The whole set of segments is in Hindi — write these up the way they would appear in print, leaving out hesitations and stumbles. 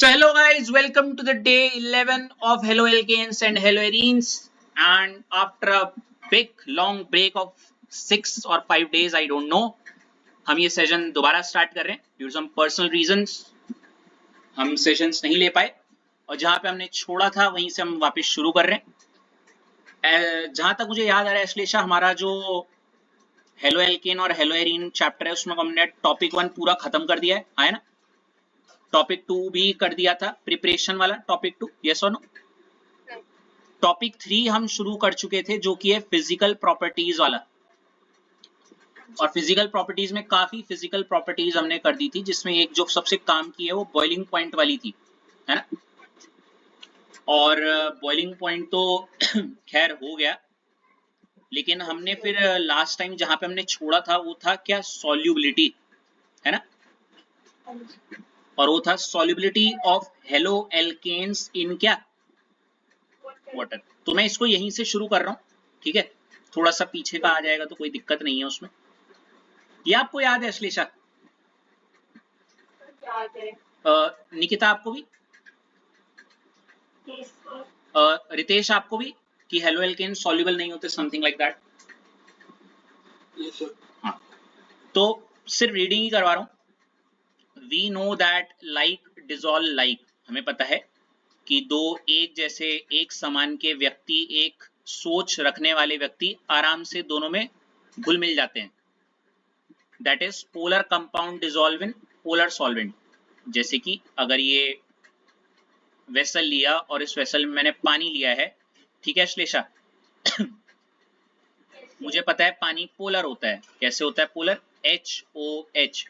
So hello guys, welcome to the day 11 of Hello Alkanes and Hello Arenes. And after a big long break of 6 or 5 days, I don't know, हम ये सेशन दोबारा स्टार्ट कर रहे हैं due to some personal reasons. हम सेशंस नहीं ले पाए और जहाँ पे हमने छोड़ा था वहीं से हम वापस शुरू कर रहे हैं. जहाँ तक मुझे याद आ रहा है अश्लेषा, हमारा जो हेलो एल्केन और हेलो एरीन चैप्टर है उसमें हमने टॉपिक 1 पूरा खत्म कर दिया है ना. टॉपिक 2 भी कर दिया था, प्रिपरेशन वाला टॉपिक 2. यस और नो? टॉपिक 3 हम शुरू कर चुके थे जो कि है फिजिकल प्रॉपर्टीज वाला. और फिजिकल प्रॉपर्टीज में काफी फिजिकल प्रॉपर्टीज हमने कर दी थी, जिसमें एक जो सबसे काम की है वो बॉइलिंग पॉइंट वाली थी, है ना. और बॉइलिंग पॉइंट तो खैर हो गया, लेकिन हमने फिर लास्ट टाइम जहां पे हमने छोड़ा था वो था क्या, सॉल्युबिलिटी, है ना. और वो था सॉल्युबिलिटी ऑफ हेलो एल्केन्स इन क्या, वाटर. तो मैं इसको यहीं से शुरू कर रहा हूँ, ठीक है. थोड़ा सा पीछे का आ जाएगा तो कोई दिक्कत नहीं है उसमें. ये आपको याद है अश्लेषा? याद है. निकिता आपको भी? रितेश आपको भी कि हेलो एल्केन सॉल्युबल नहीं होते, समथिंग लाइक दैट. हाँ, तो सिर्फ रीडिंग ही करवा रहा हूँ. We know that like dissolve like, हमें पता है कि दो एक जैसे एक समान के व्यक्ति, एक सोच रखने वाले व्यक्ति आराम से दोनों में घुल मिल जाते हैं. That is polar compound dissolve in polar solvent. जैसे कि अगर ये वेसल लिया और इस वेसल में मैंने पानी लिया है, ठीक है अश्लेषा. मुझे पता है पानी पोलर होता है. कैसे होता है पोलर? HOH,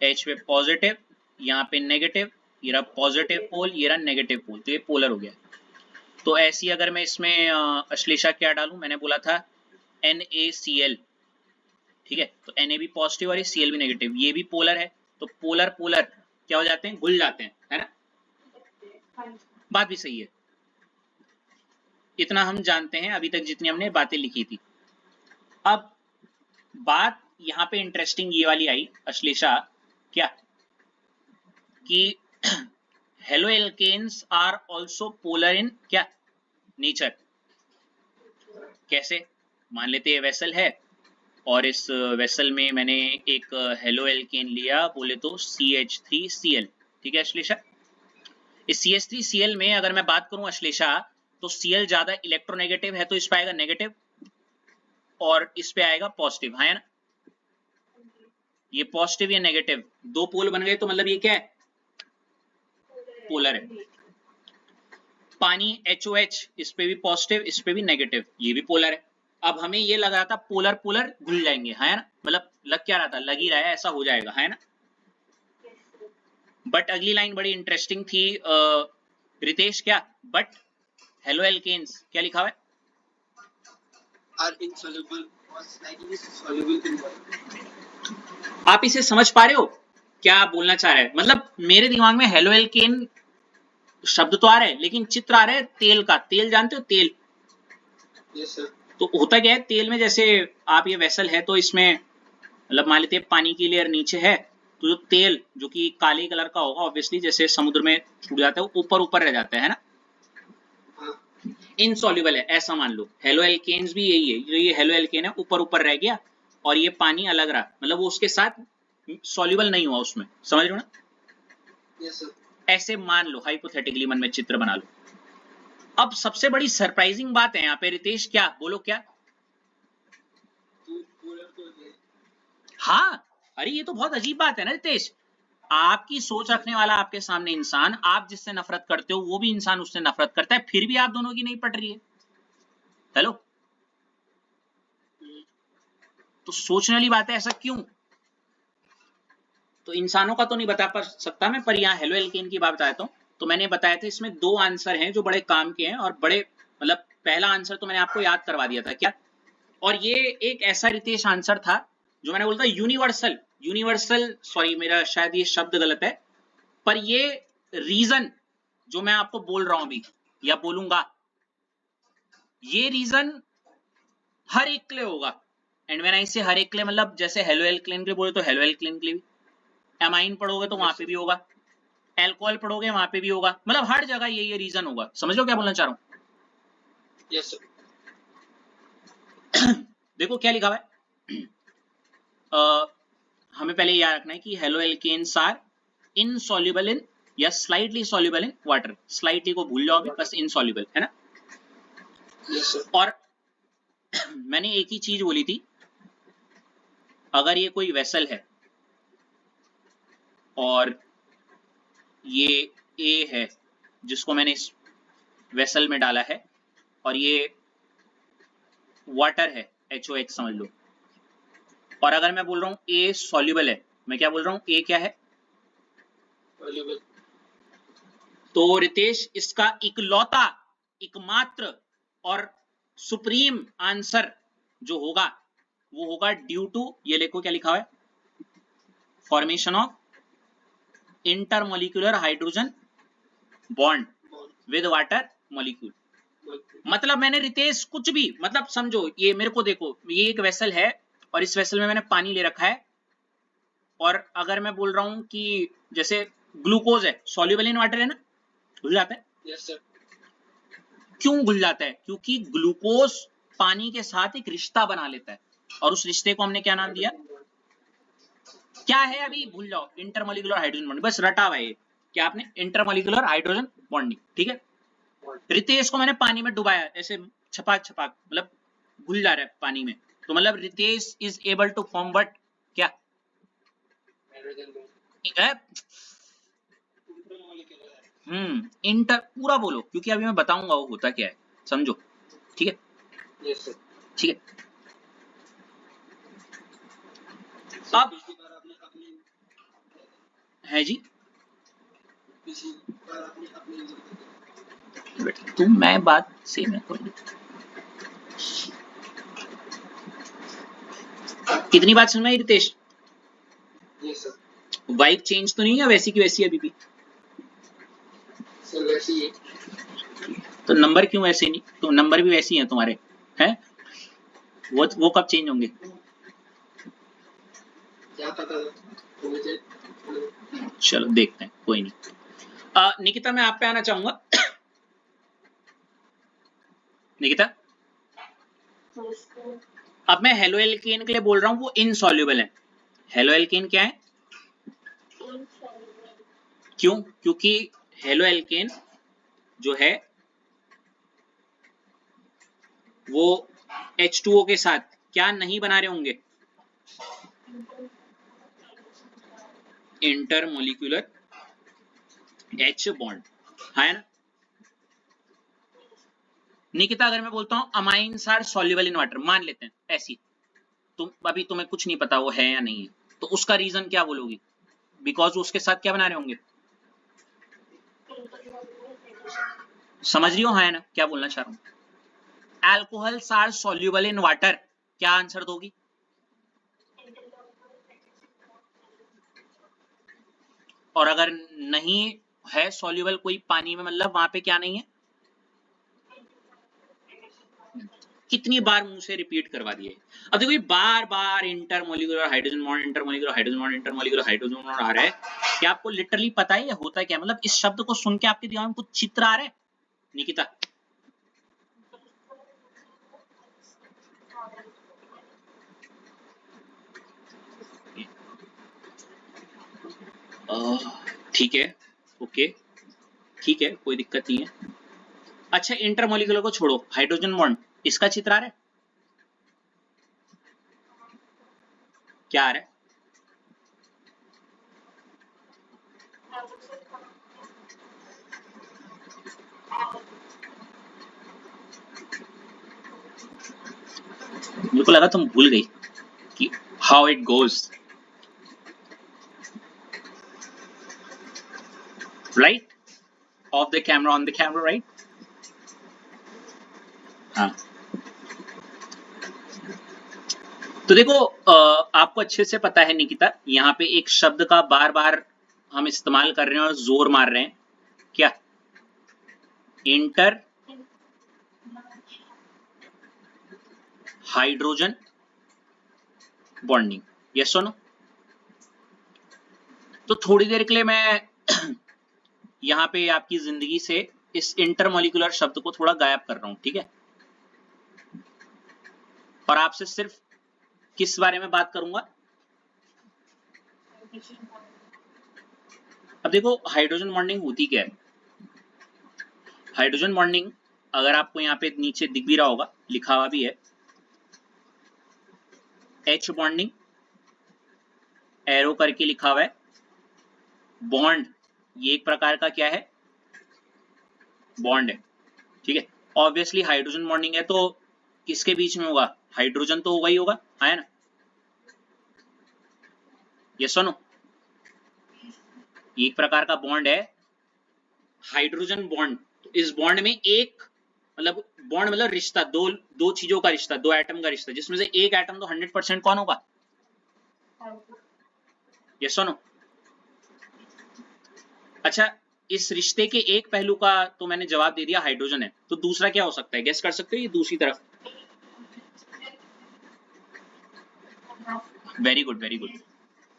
H पे पॉजिटिव, यहाँ पे नेगेटिव, ये रहा पॉजिटिव पोल, ये रहा नेगेटिव पोल, तो ये पोलर हो गया. तो ऐसी अगर मैं इसमें अश्लेषा क्या डालूं, मैंने बोला था NaCl, ठीक है. तो Na भी पॉजिटिव और ये Cl भी नेगेटिव, ये भी पोलर है. तो पोलर पोलर क्या हो जाते हैं, घुल जाते हैं, है ना. बात भी सही है. इतना हम जानते हैं अभी तक जितनी हमने बातें लिखी थी. अब बात यहाँ पे इंटरेस्टिंग ये वाली आई अश्लेषा, क्या कि haloalkanes are also polar in क्या, नेचर. कैसे? मान लेते हैं वेसल है और इस वेसल में मैंने एक हेलो एल्केन लिया, बोले तो CH3Cl, ठीक है अश्लेषा. इस CH3Cl में अगर मैं बात करूं अश्लेषा, तो Cl ज्यादा इलेक्ट्रोनेगेटिव है तो इस पे आएगा नेगेटिव और इस पे आएगा पॉजिटिव, है ना. ये पॉजिटिव या नेगेटिव दो पोल बन गए, तो मतलब ये क्या है, पोलर है. पानी HOH, इस पे भी पॉजिटिव इस पे भी नेगेटिव, ये भी पोलर है. अब हमें ये लग रहा था पोलर पोलर घुल जाएंगे, है ना. मतलब लग क्या रहा था, लग ही रहा है ऐसा हो जाएगा, है ना. बट अगली लाइन बड़ी इंटरेस्टिंग थी रितेश. क्या बट हेलो एल्केन्स क्या लिखा हुआ है? are insoluble or slightly soluble in water. आप इसे समझ पा रहे हो क्या बोलना चाह रहे हैं? मतलब मेरे दिमाग में हेलो एल्केन शब्द तो आ रहा है, लेकिन चित्र आ रहा है तेल का. तेल जानते हो, तेल. Yes sir. तो होता क्या है तेल में, जैसे आप ये वेसल है तो इसमें मतलब मान लेते हैं पानी की लेयर नीचे है, तो जो तेल जो कि काले कलर का होगा ऑब्वियसली, जैसे समुद्र में छूट जाता है वो ऊपर ऊपर रह जाता है ना. इनसॉल्युबल है ऐसा मान लो. हेलो एल्केन्स भी यही है, जो ये हेलो एल्केन है ऊपर ऊपर रह गया और ये पानी अलग रहा, मतलब वो उसके साथ सॉल्युबल नहीं हुआ उसमें. समझ रहे हो ना? Yes sir. ऐसे मान लो, हाइपोथेटिकली मन में चित्र बना लो. अब सबसे बड़ी सरप्राइजिंग बात है यहाँ पे रितेश, क्या बोलो क्या? तो polar तो है. हाँ, अरे ये तो बहुत अजीब बात है ना रितेश. आपकी सोच रखने वाला आपके सामने इंसान, आप जिससे नफरत करते हो वो भी इंसान उससे नफरत करता है, फिर भी आप दोनों की नहीं पट रही है. हेलो, तो सोचने वाली बात है, ऐसा क्यों? तो इंसानों का तो नहीं बता पर सकता मैं, पर यहाँ हेलो एल्केन की बात बताता हूँ. तो मैंने बताया था इसमें दो आंसर हैं जो बड़े काम के हैं और बड़े, मतलब पहला आंसर तो मैंने आपको याद करवा दिया था क्या, और ये एक ऐसा रितेश आंसर था जो मैंने बोला था यूनिवर्सल. यूनिवर्सल, सॉरी मेरा शायद ये शब्द गलत है, पर ये रीजन जो मैं आपको बोल रहा हूं अभी या बोलूंगा, ये रीजन हर एक के लिए होगा. एंड व्हेन आई से हर एक के लिए, मतलब जैसे हेलो एल्केन के लिए बोले तो हेलो एल्केन के लिए भी, एमाइन पढ़ोगे तो वहां पे भी होगा, अल्कोहल पढ़ोगे वहां पे भी होगा, मतलब हर जगह ये रीजन होगा। समझ लो क्या बोलना चाह रहा हूँ? Yes sir. देखो क्या लिखा हुआ है, हमें पहले याद रखना है कि haloalkanes are insoluble in या slightly soluble in water. Slightly को भूल जाओगे, बस इनसॉल्युबल है ना। Yes sir. और मैंने एक ही चीज बोली थी, अगर ये कोई वेसल है और ये ए है जिसको मैंने इस वेसल में डाला है, और ये वाटर है HOX समझ लो, और अगर मैं बोल रहा हूँ ए सॉल्युबल है, मैं क्या बोल रहा हूँ, ए क्या है? सॉल्युबल। तो रितेश इसका इकलौता, एकमात्र और सुप्रीम आंसर जो होगा वो होगा ड्यू टू, ये देखो क्या लिखा हुआ है, formation of intermolecular hydrogen bond with water molecule. मतलब मैंने रितेश कुछ भी, मतलब समझो, ये मेरे को देखो, ये एक वेसल है और इस वेसल में मैंने पानी ले रखा है, और अगर मैं बोल रहा हूं कि जैसे ग्लूकोज है, सॉल्युबल इन वाटर है ना, घुल जाता है। Yes sir. क्यों घुल जाता है? क्योंकि ग्लूकोज पानी के साथ एक रिश्ता बना लेता है, और उस रिश्ते को हमने क्या नाम दिया? क्या है अभी भूल जाओ, इंटरमोलिकुलर हाइड्रोजन बॉन्डिंग। बस रटा हुआ है क्या आपने, इंटरमोलिकुलर हाइड्रोजन बॉन्डिंग, ठीक है। रितेश को मैंने पानी में डुबाया, ऐसे छपाक छपाक, मतलब घुल जा रहा है पानी में, तो मतलब Ritesh is able to form what, क्या? Hydrogen bond. इंटर पूरा बोलो, क्योंकि अभी मैं बताऊंगा वो होता क्या है, समझो, ठीक है। Yes sir. ठीक है, अब पिछली बार आपने अपने है जी, पिछली बार आपने अपने बेटा तुम मैं बात सेम है, कोई नहीं। कितनी बात समझ में आई Ritesh? Yes sir. Vibe change तो नहीं है, वैसी की वैसी अभी भी? सर वैसे ही है। तो नंबर क्यों वैसे नहीं? तो नंबर भी वैसे ही हैं तुम्हारे, हैं? वो कब चेंज होंगे? क्या पता तो मुझे। चलो देखते हैं, कोई नहीं। निकिता मैं आप पे आना चाहूंगा। निकिता, अब मैं हेलो एल्केन के लिए बोल रहा हूँ वो इनसॉल्युबल है। हेलो एल्केन क्या है? क्यों? क्योंकि हेलो एल्केन जो है वो H2O के साथ क्या नहीं बना रहे होंगे? इंटरमोलिकुलर H बॉन्ड, है ना। निकिता अगर मैं बोलता हूँ amines are soluble in water, मान लेते हैं ऐसी, तुम अभी तुम्हें कुछ नहीं पता वो है या नहीं है, तो उसका रीजन क्या बोलोगी? बिकॉज उसके साथ क्या बना रहे होंगे? समझ रही हो हाँ है ना, क्या बोलना चाह रहा हूँ? Alcohols are soluble in water, क्या आंसर दोगी? और अगर नहीं है सॉल्युबल कोई पानी में, मतलब वहां पे क्या नहीं है? कितनी बार मुंह से रिपीट करवा दिए। अब देखो ये बार बार intermolecular hydrogen bond, intermolecular hydrogen bond, intermolecular hydrogen bond आ रहा है, क्या आपको लिटरली पता है ये होता है क्या? मतलब इस शब्द को सुन के आपके दिमाग में कुछ चित्र आ रहा है? निकिता ठीक है, ओके, ठीक है, कोई दिक्कत नहीं है। अच्छा इंटरमोलिकुलर को छोड़ो, हाइड्रोजन बॉन्ड इसका चित्र आ रहा है? क्या आ रहा है? मेरे को लगा तुम भूल गई कि how it goes, right? Of the camera, on the camera, right? हाँ, तो देखो आपको अच्छे से पता है निकिता, यहाँ पे एक शब्द का बार बार हम इस्तेमाल कर रहे हैं और जोर मार रहे हैं, क्या? इंटर हाइड्रोजन बॉन्डिंग, यस और नो? तो थोड़ी देर के लिए मैं यहाँ पे आपकी जिंदगी से इस इंटरमोलिकुलर शब्द को थोड़ा गायब कर रहा हूं, ठीक है। और आपसे सिर्फ किस बारे में बात करूंगा? अब देखो हाइड्रोजन बॉन्डिंग होती क्या है। हाइड्रोजन बॉन्डिंग अगर आपको यहाँ पे नीचे दिख भी रहा होगा, लिखा हुआ भी है, H बॉन्डिंग एरो करके लिखा हुआ है। बॉन्ड ये एक प्रकार का क्या है, बॉन्ड है, ठीक है। ऑब्वियसली हाइड्रोजन बॉन्डिंग है तो किसके बीच में होगा, हाइड्रोजन तो होगा ही होगा, है ना, ये सुनो, एक प्रकार का बॉन्ड है हाइड्रोजन बॉन्ड। तो इस बॉन्ड में एक मतलब बॉन्ड मतलब रिश्ता, दो चीजों का रिश्ता, दो एटम का रिश्ता, जिसमें से एक एटम तो 100% कौन होगा, ये सुनो। अच्छा, इस रिश्ते के एक पहलू का तो मैंने जवाब दे दिया, हाइड्रोजन है, तो दूसरा क्या हो सकता है, गेस कर सकते हो, ये दूसरी तरफ। Very good very good.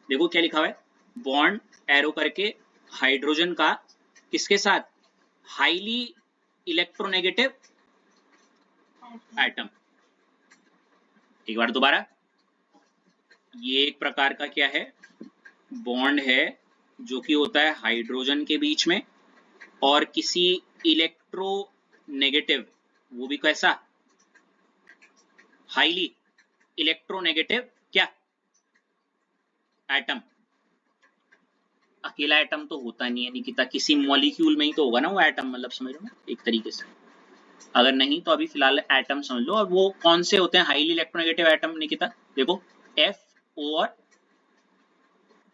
देखो क्या लिखा हुआ है, बॉन्ड एरो करके हाइड्रोजन का किसके साथ, हाईली इलेक्ट्रोनेगेटिव एटम। एक बार दोबारा, ये एक प्रकार का क्या है, बॉन्ड है जो कि होता है हाइड्रोजन के बीच में और किसी इलेक्ट्रोनेगेटिव, वो भी कैसा, हाईली इलेक्ट्रोनेगेटिव क्या, एटम। अकेला एटम तो होता नहीं है निकिता, किसी मॉलिक्यूल में ही तो होगा ना वो एटम, मतलब समझ लो ना एक तरीके से, अगर नहीं तो अभी फिलहाल एटम समझ लो। और वो कौन से होते हैं हाईली इलेक्ट्रोनेगेटिव एटम निकिता, देखो एफ, ओ और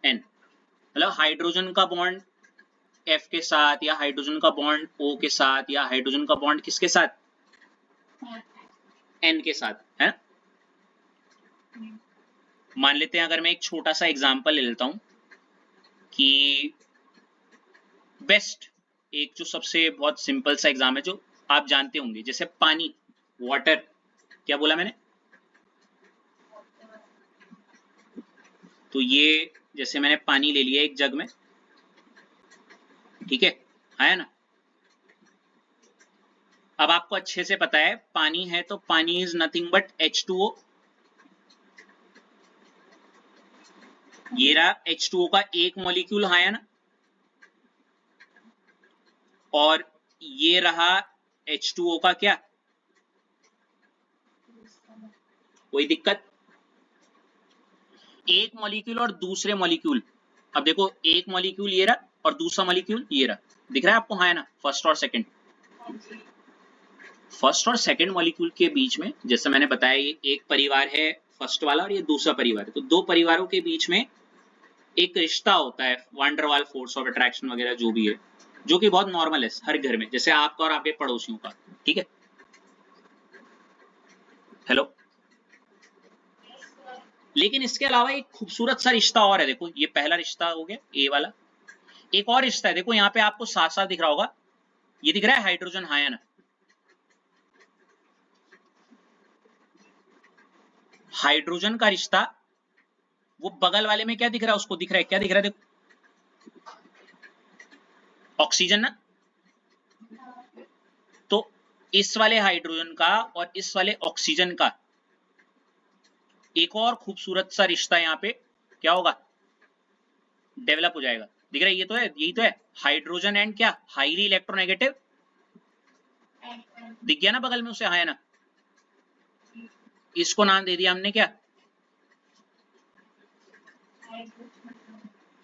एन। मतलब हाइड्रोजन का बॉन्ड एफ के साथ, या हाइड्रोजन का बॉन्ड ओ के साथ, या हाइड्रोजन का बॉन्ड किसके साथ, एन के साथ, है ना। मान लेते हैं अगर मैं एक छोटा सा एग्जांपल ले लेता हूं कि बेस्ट, एक जो सबसे बहुत सिंपल सा एग्जाम है जो आप जानते होंगे, जैसे पानी, वाटर, क्या बोला मैंने, तो ये जैसे मैंने पानी ले लिया एक जग में, ठीक है ना। अब आपको अच्छे से पता है पानी है तो पानी इज नथिंग बट H2O। ये रहा H2O का एक मॉलिक्यूल, है ना, और ये रहा H2O का क्या, कोई दिक्कत, एक मॉलिक्यूल और दूसरे मॉलिक्यूल। अब देखो एक मॉलिक्यूल ये रहा और दूसरा मॉलिक्यूल ये रहा, दिख रहा है आपको, है ना, फर्स्ट और सेकंड। फर्स्ट और सेकंड मॉलिक्यूल के बीच में जैसे मैंने बताया ये एक परिवार है फर्स्ट वाला और ये दूसरा परिवार है, तो दो परिवारों के बीच में एक रिश्ता होता है, वांडरवाल फोर्स ऑफ अट्रैक्शन वगैरह जो भी है, जो कि बहुत नॉर्मल है हर घर में, जैसे आपका और आपके पड़ोसियों का, ठीक है। हेलो, लेकिन इसके अलावा एक खूबसूरत सा रिश्ता और है, देखो ये पहला रिश्ता हो गया ए वाला, एक और रिश्ता है, देखो यहाँ पे आपको साथ साथ दिख रहा होगा, ये दिख रहा है हाइड्रोजन आयन, हाइड्रोजन का रिश्ता, वो बगल वाले में क्या दिख रहा है, उसको दिख रहा है, क्या दिख रहा है, देखो ऑक्सीजन ना। तो इस वाले हाइड्रोजन का और इस वाले ऑक्सीजन का एक और खूबसूरत सा रिश्ता यहाँ पे क्या होगा, डेवलप हो जाएगा, दिख रहा है, ये तो है, यही तो है हाइड्रोजन एंड क्या, हाईली इलेक्ट्रोनेगेटिव, दिख गया ना बगल में उसे, है ना। इसको नाम दे दिया हमने क्या,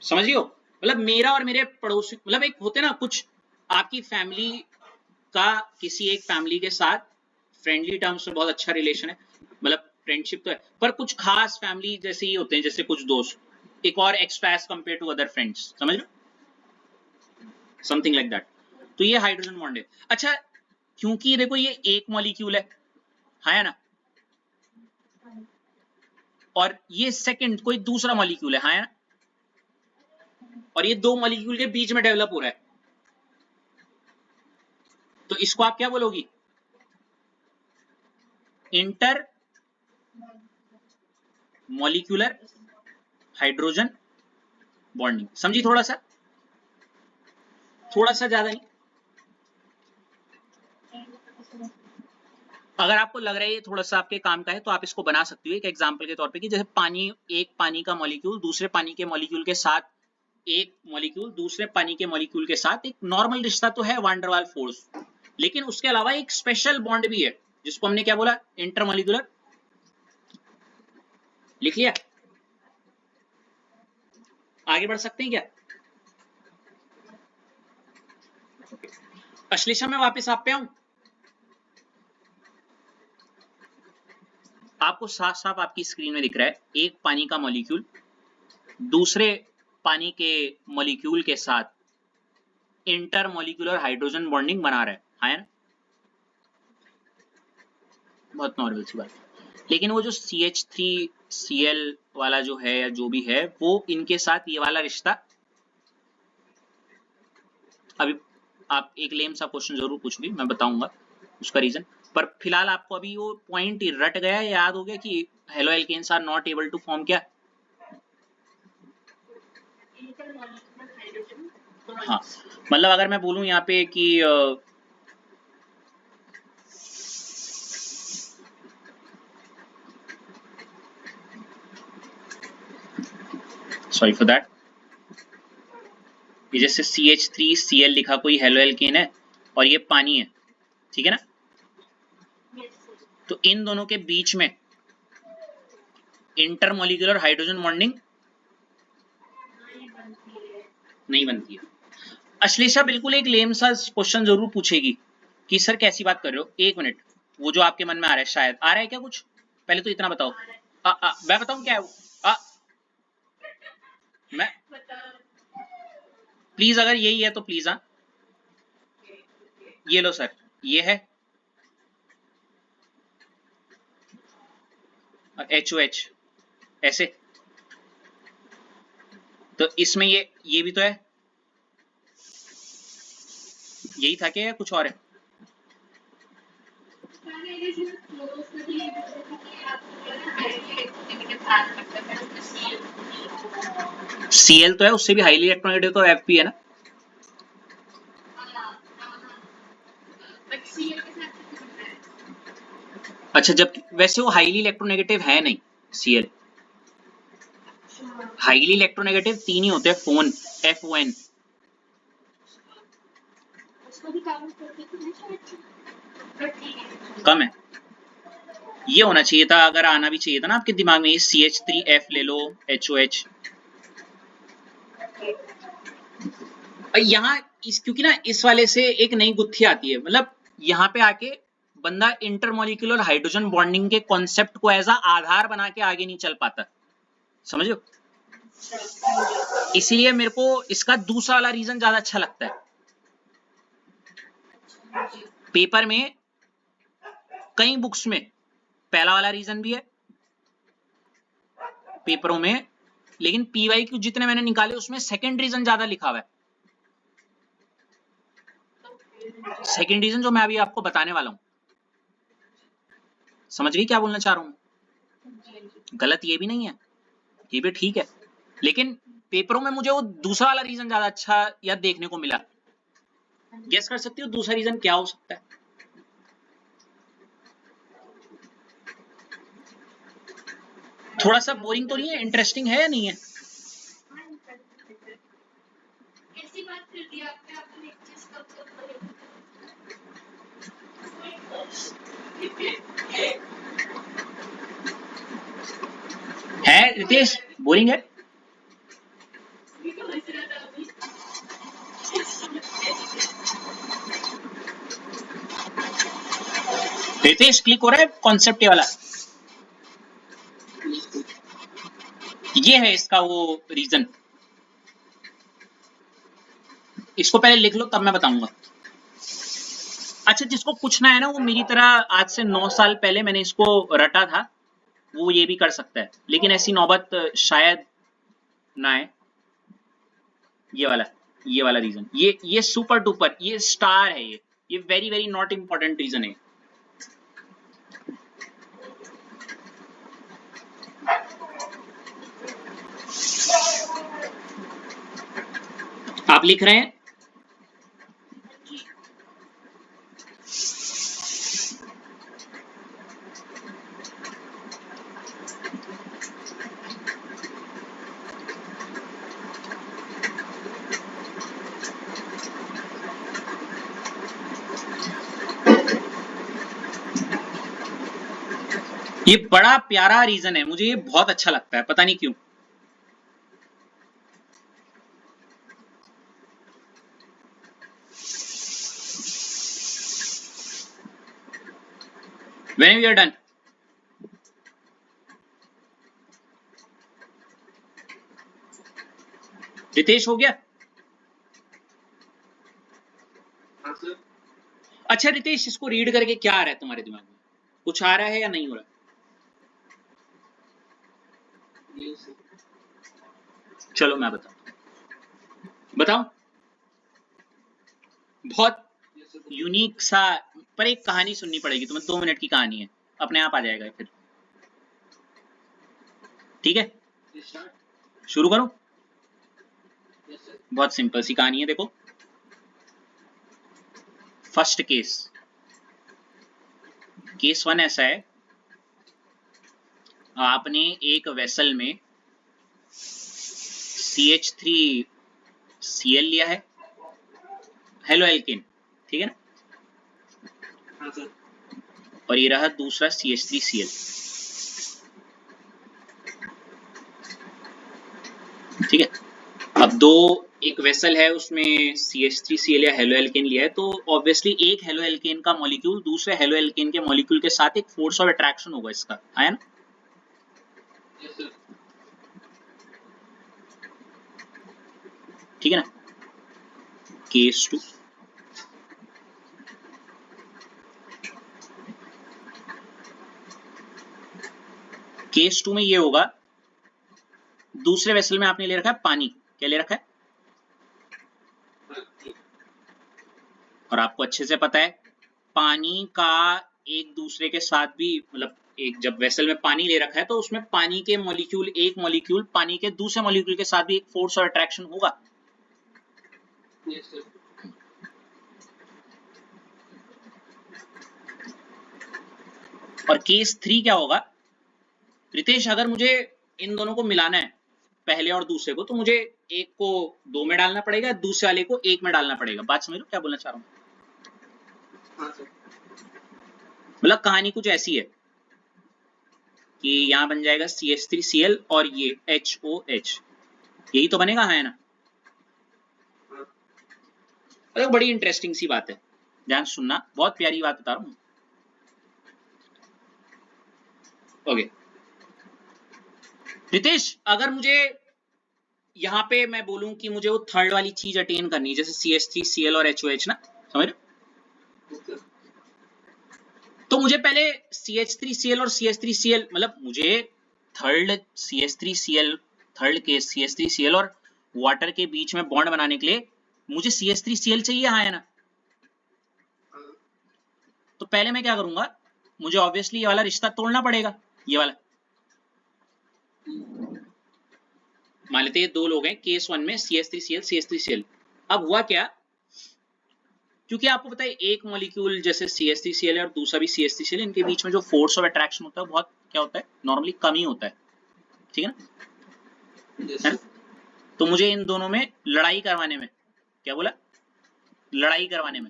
समझ रही हो, मतलब मेरा और मेरे पड़ोसी, मतलब एक होते ना कुछ, आपकी फैमिली का किसी एक फैमिली के साथ फ्रेंडली टर्म्स में बहुत अच्छा रिलेशन है, मतलब फ्रेंडशिप तो है, पर कुछ खास फैमिली जैसे ही होते हैं, जैसे कुछ दोस्त, एक और extra as compare to other friends, समझ लो, समथिंग लाइक दैट। तो ये हाइड्रोजन बॉन्ड है। अच्छा, क्योंकि देखो ये एक मॉलिक्यूल है ना, और ये सेकंड कोई दूसरा मॉलिक्यूल है ना, और ये दो मॉलिक्यूल के बीच में डेवलप हो रहा है, तो इसको आप क्या बोलोगी, इंटर मॉलिक्यूलर हाइड्रोजन बॉन्डिंग। समझी थोड़ा सा, थोड़ा सा ज्यादा नहीं। अगर आपको लग रहा है ये थोड़ा सा आपके काम का है तो आप इसको बना सकते हो एक एग्जांपल के तौर पे कि जैसे पानी, एक पानी का मॉलिक्यूल दूसरे पानी के मॉलिक्यूल के साथ, एक मॉलिक्यूल दूसरे पानी के मॉलिक्यूल के साथ, एक नॉर्मल रिश्ता तो है वान डेर वाल फोर्स, लेकिन उसके अलावा एक स्पेशल बॉन्ड भी है जिसको हमने क्या बोला, इंटरमॉलिक्यूलर। लिख लिया? आगे बढ़ सकते हैं क्या? अश्लेषा मैं वापस आप पे आऊं? आपको साफ साफ आपकी स्क्रीन में दिख रहा है एक पानी का मॉलिक्यूल दूसरे पानी के मॉलिक्यूल के साथ इंटरमॉलिक्यूलर हाइड्रोजन बॉन्डिंग बना रहा है ना? बहुत नॉर्मल सी बात। लेकिन वो जो CH3Cl वाला जो है या जो भी है वो इनके साथ ये वाला रिश्ता, अभी आप एक लेम सा क्वेश्चन जरूर पूछोगे, मैं बताऊंगा उसका रीजन, पर फिलहाल आपको अभी वो पॉइंट रट गया है, याद हो गया कि haloalkanes are not able to form क्या? हाँ, मतलब अगर मैं बोलूं यहाँ पे कि सॉरी फॉर दैट, ये जैसे CH3Cl लिखा कोई हेलो एल्केन है और ये पानी है, ठीक है ना? तो इन दोनों के बीच में इंटरमॉलिक्यूलर हाइड्रोजन बॉन्डिंग नहीं बनती है। अश्लेषा बिल्कुल एक लेम सा क्वेश्चन जरूर पूछेगी कि सर कैसी बात कर रहे हो, एक मिनट, वो जो आपके मन में आ रहा है, शायद आ रहा है क्या कुछ, पहले तो इतना बताओ। मैं बताऊं क्या है वो? मैं प्लीज, अगर यही है तो प्लीज, हाँ ये लो सर, ये है HOH ऐसे, तो इसमें ये भी तो है, यही था क्या या कुछ और है? Cl तो है, उससे भी हाईली इलेक्ट्रोनेगेटिव तो Fp है ना? अच्छा, जब वैसे वो हाईली इलेक्ट्रोनेगेटिव है नहीं Cl, हाईली इलेक्ट्रोनेगेटिव 3 ही होते हैं, फोन FON। कम है, ये होना चाहिए था, अगर आना भी चाहिए था ना आपके दिमाग में, ये CH3F ले लो, HOH। यहाँ क्योंकि ना इस वाले से एक नई गुत्थी आती है, मतलब यहाँ पे आके बंदा इंटरमॉलिक्यूलर हाइड्रोजन बॉन्डिंग के कॉन्सेप्ट को एज आधार बना के आगे नहीं चल पाता, समझ लो। इसीलिए मेरे को इसका दूसरा वाला रीजन ज्यादा अच्छा लगता है। पेपर में कई बुक्स में पहला वाला रीजन भी है पेपरों में, लेकिन PYQ जितने मैंने निकाले उसमें सेकंड रीजन ज्यादा लिखा हुआ है। सेकंड रीजन जो मैं अभी आपको बताने वाला हूं, समझ गई क्या बोलना चाह रहा हूं? गलत ये भी नहीं है, ये भी ठीक है, लेकिन पेपरों में मुझे वो दूसरा वाला रीजन ज्यादा अच्छा या देखने को मिला। गेस कर सकती हो दूसरा रीजन क्या हो सकता है? थोड़ा सा बोरिंग तो नहीं है, इंटरेस्टिंग है या नहीं है? है रितेश, बोरिंग है? रितेश क्लिक हो रहा है कॉन्सेप्ट वाला? ये है इसका वो रीजन, इसको पहले लिख लो तब मैं बताऊंगा। अच्छा, जिसको पूछना है ना वो मेरी तरह आज से 9 साल पहले मैंने इसको रटा था, वो ये भी कर सकता है, लेकिन ऐसी नौबत शायद ना आए। ये वाला रीजन, ये सुपर डुपर, ये स्टार है, ये very very not important reason है। आप लिख रहे हैं ये बड़ा प्यारा रीजन है, मुझे ये बहुत अच्छा लगता है, पता नहीं क्यों। When we are done, Ritesh हो गया? हाँ सर। अच्छा रितेश, इसको रीड करके क्या आ रहा है तुम्हारे दिमाग में? कुछ आ रहा है या नहीं हो रहा? नहीं सर। चलो मैं बताऊं। बहुत यस सर। यूनिक सा, पर एक कहानी सुननी पड़ेगी तुम्हें, 2 मिनट की कहानी है, अपने आप आ जाएगा फिर। ठीक है, स्टार्ट। शुरू करो। Yes sir. बहुत सिंपल सी कहानी है, देखो। फर्स्ट केस 1 ऐसा है, आपने एक वेसल में CH3Cl लिया है, हेलो एल्केन, ठीक है ना? हाँ सर। और ये रहा दूसरा CH3Cl, ठीक है। अब एक वेसल है, उसमें CH3Cl या हेलो एल्केन लिया है, तो ऑब्वियसली एक हेलो एल्केन का मॉलिक्यूल दूसरे हेलो एल्केन के मॉलिक्यूल के साथ एक फोर्स ऑफ अट्रैक्शन होगा, इसका आया ना? Yes sir. ठीक है ना? केस 2, केस 2 में ये होगा, दूसरे वेसल में आपने ले रखा है पानी, क्या ले रखा है? और आपको अच्छे से पता है पानी का एक दूसरे के साथ भी, मतलब एक जब वेसल में पानी ले रखा है तो उसमें पानी के मॉलिक्यूल, एक मॉलिक्यूल पानी के दूसरे मॉलिक्यूल के साथ भी एक फोर्स और अट्रैक्शन होगा। Yes sir. और केस 3 क्या होगा रितेश? अगर मुझे इन दोनों को मिलाना है, पहले और दूसरे को, तो मुझे एक को 2 में डालना पड़ेगा, दूसरे वाले को 1 में डालना पड़ेगा। बात समझ लो क्या बोलना चाह रहा हूं? हाँ सर। मतलब कहानी कुछ ऐसी है कि यहां बन जाएगा CH3Cl और ये HOH, यही तो बनेगा, है ना? हाँ। अरे बड़ी इंटरेस्टिंग सी बात है, ध्यान सुनना, बहुत प्यारी बात बता रहा हूं। ओके रितेश, अगर मुझे यहाँ पे मैं बोलूं कि मुझे वो थर्ड वाली चीज अटेन करनी है, जैसे CH3Cl और HOH ना, समझ रहे हो? तो मुझे पहले CH3Cl और CH3Cl, मतलब मुझे third CH3Cl, third case CH3Cl और वाटर के बीच में बॉन्ड बनाने के लिए मुझे CH3Cl चाहिए, हाँ है ना? तो पहले मैं क्या करूंगा, मुझे ऑब्वियसली ये वाला रिश्ता तोड़ना पड़ेगा, ये वाला। मान लेते हैं 2 लोग हैं, केस 1 में CH3Cl CH3Cl। अब हुआ क्या, क्योंकि आपको पता है एक मॉलिक्यूल जैसे CH3Cl और दूसरा भी CH3Cl, इनके बीच में जो फोर्स ऑफ अट्रैक्शन होता है बहुत क्या होता है, नॉर्मली कम ही होता है, ठीक है ना? यस है ना? सर। तो मुझे इन दोनों में लड़ाई करवाने में, क्या बोला, लड़ाई करवाने में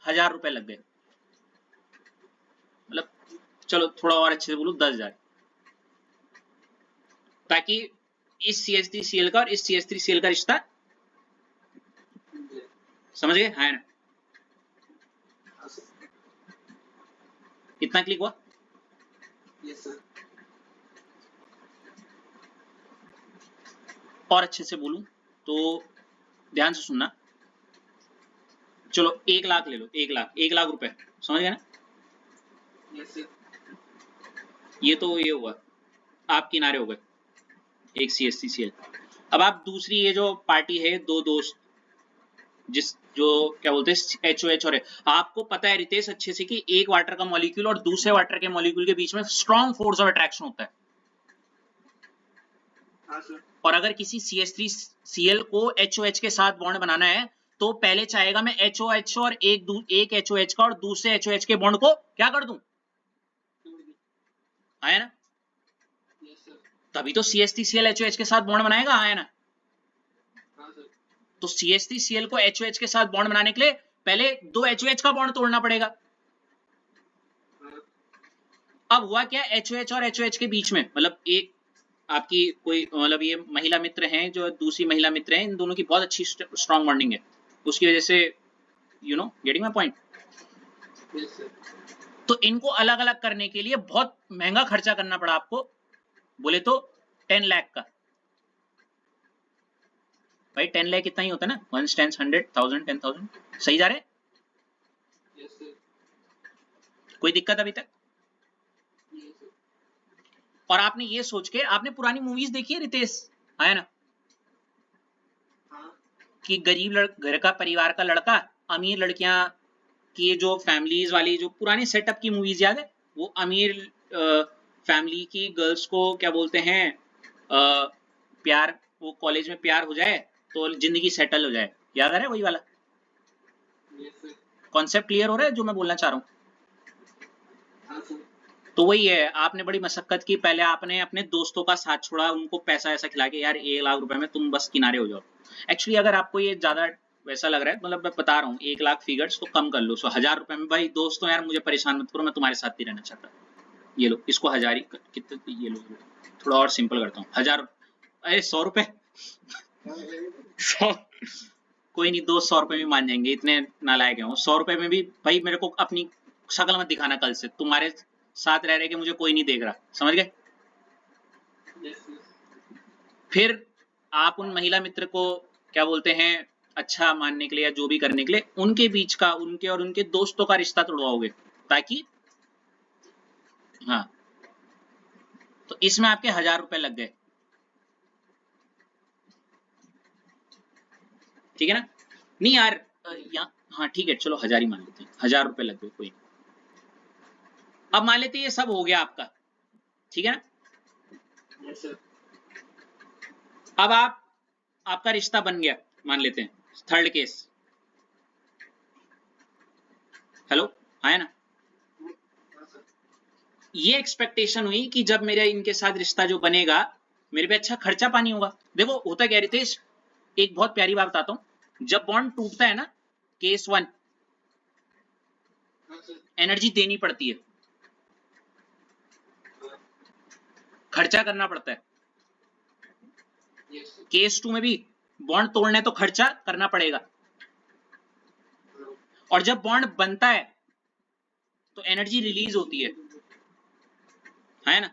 1000 रुपए लग गए, मतलब चलो थोड़ा और अच्छे से बोलूं 10,000, ताकि इस CH3Cl का और इस CH3Cl का रिश्ता, समझ गए, है ना? हाँ सर। इतना क्लिक हुआ? Yes sir. और अच्छे से बोलूं तो ध्यान से सुनना, चलो 1 लाख ले लो, 1 लाख रुपए, समझ गए ना? Yes sir. ये तो ये हुआ, आप किनारे हो गए, एक CH3Cl। अब आप दूसरी ये जो पार्टी है, 2 दोस्त, जिस जो क्या बोलते हैं HOH और है, आपको पता है रितेश अच्छे से कि एक वाटर का मॉलिक्यूल और दूसरे वाटर के मॉलिक्यूल के बीच में स्ट्रॉन्ग फोर्स ऑफ अट्रैक्शन होता है। हाँ सर। और अगर किसी CH3Cl को HOH के साथ बॉन्ड बनाना है तो पहले चाहेगा मैं HOH और एक HOH का और दूसरे HOH के बॉन्ड को क्या कर दूं, आया ना? Yes sir. तभी तो CH3Cl HOH के साथ बॉन्ड बनाएगा, आया ना? हाँ सर। तो CH3Cl को HOH के साथ बॉन्ड बनाने के लिए पहले 2 HOH का बॉन्ड तोड़ना पड़ेगा। हाँ। अब हुआ क्या, HOH और HOH के बीच में, मतलब एक आपकी कोई मतलब ये महिला मित्र हैं जो दूसरी महिला मित्र हैं, इन दोनों की बहुत अच्छी स्ट्रॉन्ग बॉन्डिंग है, उसकी वजह से you know getting my point. Yes, sir. तो इनको अलग अलग करने के लिए बहुत महंगा खर्चा करना पड़ा आपको, बोले तो 10 लाख का। भाई 10 लाख कितना ही होता है ना, 1 10 100 1000 10,000, सही जा रहे? Yes, sir. कोई दिक्कत अभी तक? Yes, sir. और आपने ये सोच के, आपने पुरानी मूवीज देखी है रितेश, आया ना, हाँ. कि गरीब घर का परिवार का लड़का, अमीर लड़कियां की जो फैमिलीज वाली जो पुरानी सेटअप की मूवीज याद है, वो अमीर फैमिली की गर्ल्स को क्या बोलते हैं, प्यार, वो कॉलेज में प्यार हो जाए तो जिंदगी सेटल हो जाए, याद आ रहा है वही वाला Yes, sir. कॉन्सेप्ट? क्लियर हो रहा है जो मैं बोलना चाह रहा हूँ? हाँ, sir. तो वही है, आपने बड़ी मशक्कत की, पहले आपने अपने दोस्तों का साथ छोड़ा, उनको पैसा ऐसा खिला के यार 1 लाख रुपए में तुम बस किनारे हो जाओ। एक्चुअली अगर आपको ये ज्यादा वैसा लग रहा है, मतलब मैं बता रहा हूँ 1 लाख फिगर्स को कम कर लो, 1000 रुपए में भाई दोस्तों यार मुझे परेशान मत करो, मैं तुम्हारे साथ नहीं रहना चाहता, ये लो इसको 1000 ही कितने, ये लो थोड़ा और सिंपल करता हूँ, 1000, अरे 100 रुपए 100, कोई नहीं, 200 रुपए भी मान जाएंगे, इतने नालायक हैं वो, 100 रुपए में भी भाई मेरे को अपनी शक्ल मत दिखाना कल से, तुम्हारे साथ रह रहे के मुझे कोई नहीं देख रहा, समझ गए? Yes, sir. फिर आप उन महिला मित्र को क्या बोलते हैं, अच्छा मानने के लिए या जो भी करने के लिए, उनके बीच का, उनके और उनके दोस्तों का रिश्ता तोड़वाओगे, ताकि हाँ, तो इसमें आपके 1000 रुपए लग गए, ठीक है ना? नहीं यार हाँ ठीक है, चलो 1000 ही मान लेते हैं, 1000 रुपए लग गए, कोई नहीं। अब मान लेते हैं ये सब हो गया आपका, ठीक है ना? Yes, sir. अब आपका रिश्ता बन गया, मान लेते हैं, थर्ड केस, हेलो, आया ना? हाँ, sir. ये एक्सपेक्टेशन हुई कि जब मेरे इनके साथ रिश्ता जो बनेगा, मेरे पे अच्छा खर्चा पानी होगा। देखो होता क्या रितेश, एक बहुत प्यारी बात बताता हूँ, जब बॉन्ड टूटता है ना, केस 1, हाँ, sir. एनर्जी देनी पड़ती है, हाँ. खर्चा करना पड़ता है। Yes, sir. केस 2 में भी बॉन्ड तोड़ने तो खर्चा करना पड़ेगा, हाँ. और जब बॉन्ड बनता है तो एनर्जी रिलीज होती है ना?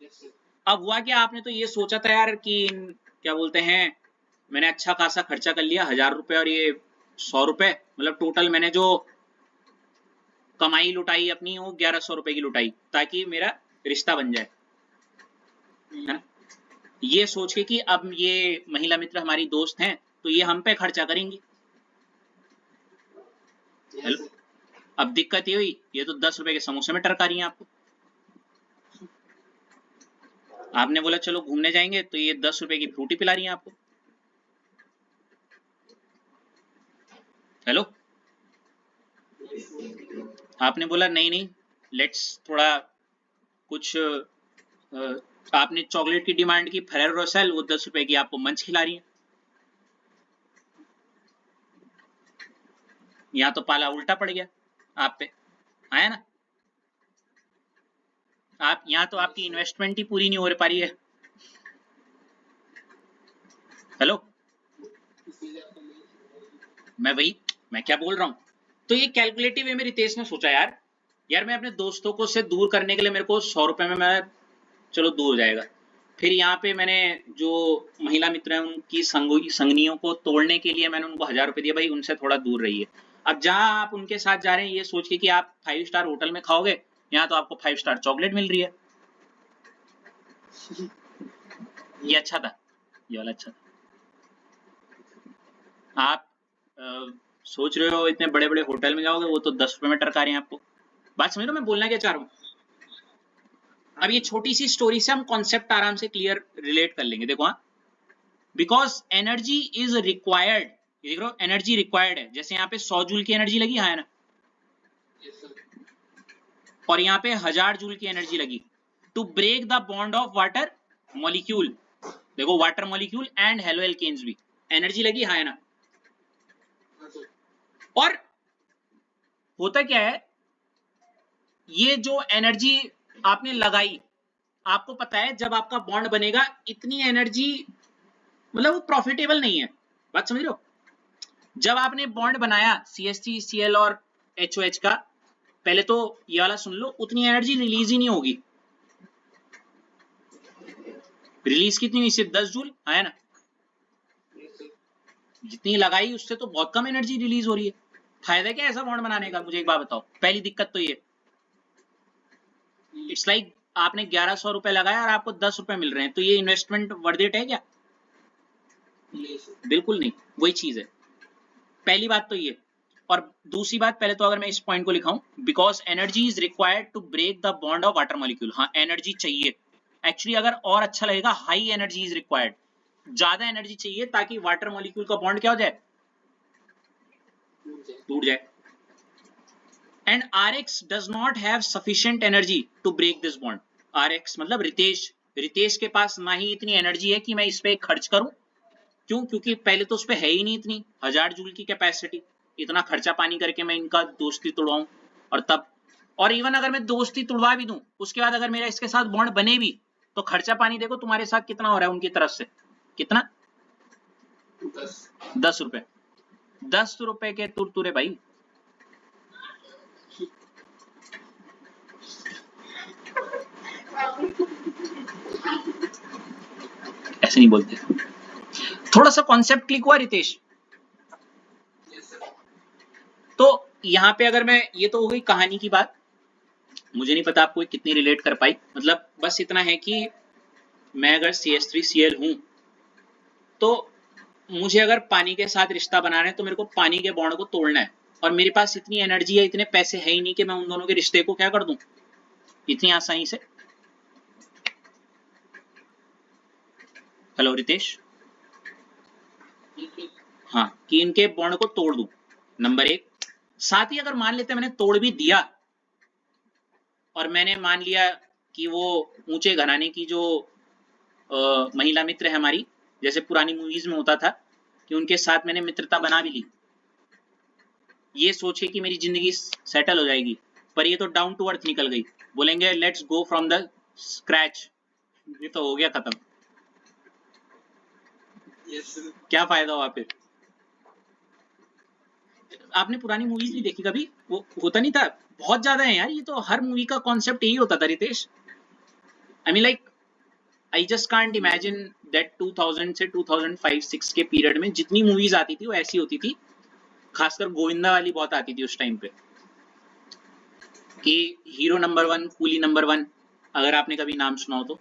Yes, sir. अब हुआ क्या, आपने तो ये सोचा था यार कि क्या बोलते हैं, मैंने अच्छा खासा खर्चा कर लिया, 1000 रुपए और ये 100 रुपए, मतलब टोटल मैंने जो कमाई लुटाई अपनी वो 1100 रुपए की लुटाई, ताकि मेरा रिश्ता बन जाए, है ना? ये सोच के कि अब ये महिला मित्र हमारी दोस्त हैं तो ये हम पे खर्चा करेंगी। Yes, sir. अब दिक्कत ये हुई, ये तो 10 रुपए के समोसे में टरका रही हैं आपको। आपने बोला चलो घूमने जाएंगे, तो ये 10 रुपए की फ्रूटी पिला रही हैं आपको। Hello, Yes, sir. आपने बोला नहीं नहीं लेट्स थोड़ा कुछ आपने चॉकलेट की डिमांड की, फेरेरो रोशेल, वो 10 रुपए की आपको मंच खिला रही है। यहाँ तो पाला उल्टा पड़ गया आप पे, आया ना? आप यहाँ तो आपकी इन्वेस्टमेंट ही पूरी नहीं हो पा रही है। हेलो, इसीलिए आपको नहीं. मैं क्या बोल रहा हूँ, तो ये कैलकुलेटिव वे में रितेश ने सोचा यार मैं अपने दोस्तों को से दूर करने के लिए मेरे को 100 रुपए में मैं चलो दूर हो जाएगा। फिर यहाँ पे मैंने जो महिला मित्र हैं उनकी संगनियों को तोड़ने के लिए मैंने उनको 1000 रुपए दिया, भाई उनसे थोड़ा दूर रहिए। अब जहाँ आप उनके साथ जा रहे हैं ये सोच के कि आप 5 स्टार होटल में खाओगे, यहाँ तो आपको 5 स्टार चॉकलेट मिल रही है। ये अच्छा था, ये वाला अच्छा था। आप सोच रहे हो इतने बड़े बड़े होटल में जाओगे, वो तो 10 रुपए में टरका रहे हैं आपको। बात समझ लो मैं बोलना क्या चाह रहा हूँ। अब ये छोटी सी स्टोरी से हम कॉन्सेप्ट आराम से क्लियर रिलेट कर लेंगे। देखो हाँ, बिकॉज एनर्जी इज रिक्वायर्ड, ये देख रहे हो एनर्जी रिक्वायर्ड है, जैसे यहाँ पे 100 जूल की एनर्जी लगी, हाँ है ना, Yes, sir. और यहाँ पे 1000 जूल की एनर्जी लगी to break the bond of water molecule. देखो water molecule and haloalkanes भी एनर्जी लगी, हाँ है ना? हाँ, sir. और होता क्या है, ये जो एनर्जी आपने लगाई, आपको पता है जब आपका बॉन्ड बनेगा इतनी एनर्जी, मतलब वो प्रॉफिटेबल नहीं है, बात समझ रहे हो। जब आपने बॉन्ड बनाया CH3 Cl और HOH का, पहले तो ये वाला सुन लो, उतनी एनर्जी रिलीज ही नहीं होगी। रिलीज कितनी हुई, सिर्फ 10 जूल आया ना, जितनी लगाई उससे तो बहुत कम एनर्जी रिलीज हो रही है। फायदा क्या है ऐसा बॉन्ड बनाने का, मुझे एक बात बताओ। पहली दिक्कत तो ये, इट्स लाइक आपने 1100 रुपए लगाया और आपको 10 रुपए मिल रहे हैं, तो ये इन्वेस्टमेंट वर्थ इट है क्या? बिल्कुल नहीं, वही चीज है। पहली बात तो ये, और दूसरी बात, पहले तो अगर मैं इस पॉइंट को लिखाऊं, because energy is required to break the bond of water molecule. हाँ, एनर्जी चाहिए एक्चुअली, अगर और अच्छा लगेगा, हाई एनर्जी इज रिक्वायर्ड, ज्यादा एनर्जी चाहिए ताकि वाटर मॉलिक्यूल का बॉन्ड क्या हो जाए, टूट जाए। And Rx does not have sufficient energy to break this bond. Rx मतलब रितेश, रितेश के पास ना ही इतनी एनर्जी है कि मैं इस पे खर्च करूं। क्यों? क्योंकि पहले तो उस पे है ही नहीं इतनी 1000 जूल की कैपेसिटी, इतना खर्चा पानी करके मैं इनका दोस्ती तोड़वाऊं। और तब, और इवन अगर मैं दोस्ती तुड़वा भी दूं, उसके बाद अगर मेरा इसके साथ बॉन्ड बने भी, तो खर्चा पानी देखो तुम्हारे साथ कितना हो रहा है उनकी तरफ से, कितना, 10 रुपए। 10 रुपए के तुरतुरे भाई। ऐसे नहीं बोलते, थोड़ा सा कॉन्सेप्ट क्लिक हुआ रितेश? तो यहाँ पे अगर मैं, ये तो हो गई कहानी की बात, मुझे नहीं पता आपको कितनी रिलेट कर पाई। मतलब बस इतना है कि मैं अगर CH3Cl हूं, तो मुझे अगर पानी के साथ रिश्ता बनाना है तो मेरे को पानी के बॉन्ड को तोड़ना है, और मेरे पास इतनी एनर्जी है, इतने पैसे है ही नहीं कि मैं उन दोनों के रिश्ते को क्या कर दूं इतनी आसानी से। हेलो रितेश, हाँ, कि इनके बॉन्ड को तोड़ दूं, नंबर एक। साथ ही अगर मान लेते मैंने तोड़ भी दिया, और मैंने मान लिया कि वो ऊंचे घराने की जो महिला मित्र है हमारी, जैसे पुरानी मूवीज में होता था कि उनके साथ मैंने मित्रता बना भी ली, ये सोचे कि मेरी जिंदगी सेटल हो जाएगी, पर ये तो डाउन टू अर्थ निकल गई। बोलेंगे let's go from the scratch, ये तो हो गया खत्म। क्या फायदा हुआ फिर? आपने पुरानी मूवीज नहीं देखी कभी? वो होता नहीं था, बहुत ज्यादा है यार, ये तो हर मूवी का कॉन्सेप्ट यही होता था Ritesh. I mean like, I just can't imagine that 2000 से 2005-6 के पीरियड में जितनी मूवीज आती थी वो ऐसी होती थी। खासकर गोविंदा वाली बहुत आती थी उस टाइम पे, कि हीरो नंबर 1, कूली नंबर 1, अगर आपने कभी नाम सुना हो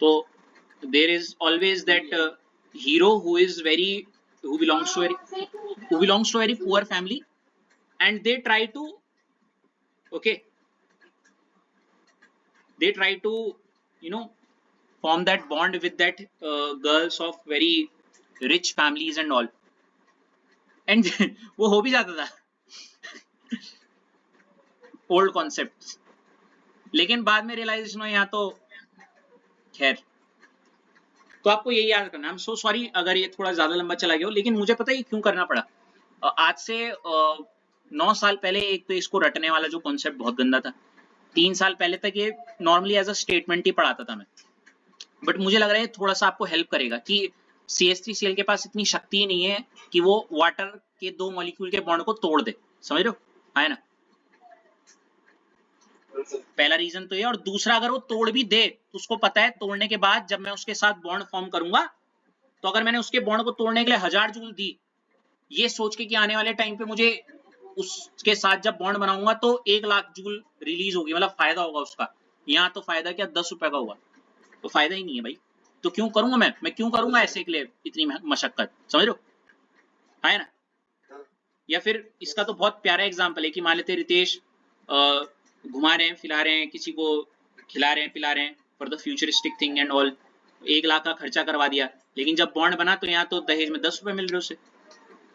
तो there is always that hero who is very, who belongs to a very poor family, and they try to, okay, they try to, you know, form that bond with that girls of very rich families and all, and वो हो भी जाता था, ओल्ड कॉन्सेप्ट। लेकिन बाद में रियलाइजेशन हो, यहाँ तो खैर, तो आपको यही याद करना। आई एम सो सॉरी अगर ये थोड़ा ज्यादा लंबा चला गया हो, लेकिन मुझे पता है ये क्यों करना पड़ा। आज से 9 साल पहले एक तो इसको रटने वाला जो कॉन्सेप्ट बहुत गंदा था, 3 साल पहले तक ये नॉर्मली एज अ स्टेटमेंट ही पढ़ाता था मैं, बट मुझे लग रहा है थोड़ा सा आपको हेल्प करेगा कि CH3Cl के पास इतनी शक्ति ही नहीं है कि वो वाटर के 2 मॉलिक्यूल के बॉन्ड को तोड़ दे, समझ रहे हो, है ना? पहला रीजन तो ये, और दूसरा अगर वो तोड़ भी दे तो उसको पता है तोड़ने के बाद जब मैं उसके साथ बॉन्ड फॉर्म करूंगा, तो अगर मैंने उसके बॉन्ड को तोड़ने के लिए 1000 जूल दी, ये सोच के कि आने वाले टाइम पे मुझे उसके साथ जब बॉन्ड बनाऊंगा तो 1 लाख जूल रिलीज होगी, मतलब फायदा होगा उसका। यहाँ तो फायदा क्या, 10 रुपए का हुआ, तो फायदा ही नहीं है भाई। तो क्यों करूंगा मैं क्यों करूंगा ऐसे के लिए इतनी मशक्कत, समझ रहे हो, है ना? या फिर इसका तो बहुत प्यारा एग्जांपल है कि मान लेते रितेश घुमा रहे हैं, फिला रहे हैं, किसी को खिला रहे हैं, पिला रहे हैं for the futuristic thing and all, 1 lakh का खर्चा करवा दिया, लेकिन जब बॉन्ड बना तो यहाँ तो दहेज में 10 रुपए मिल रहे उसे।